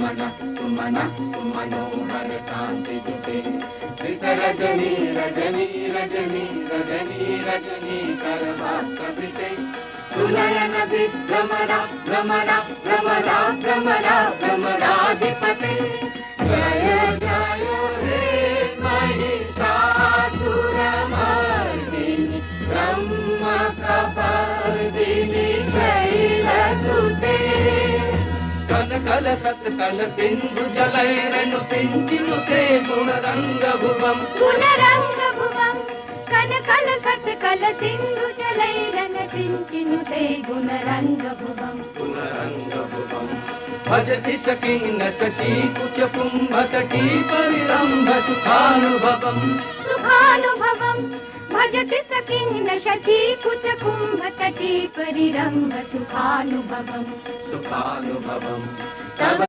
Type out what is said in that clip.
सुमन सुमन सुमनोहर कांति जुटे श्रित रजनी रजनी रजनी रजनी रजनी करवात्रवृते सुनयन विभ्रमरा भ्रमरा भ्रमरा भ्रमरा भ्रमराधिपते जय जय हे महिषासुरमर्दिनि ब्रह्मकपर्दिनि शैलसुते कनकल सत्कल सिंधु जलैरनु सिंचिनुते गुणरंगभुवम् कनकल सत्कल सिंधु जलैरन सिंचिनुते गुणरंगभुवम् भजति सकिन्न चीकुच कुंभतटी परिरंभ सुखानुभवम् भजति सकिन्न शचीकुच कुंभतटी परिरंभ सुखानुभवम् तव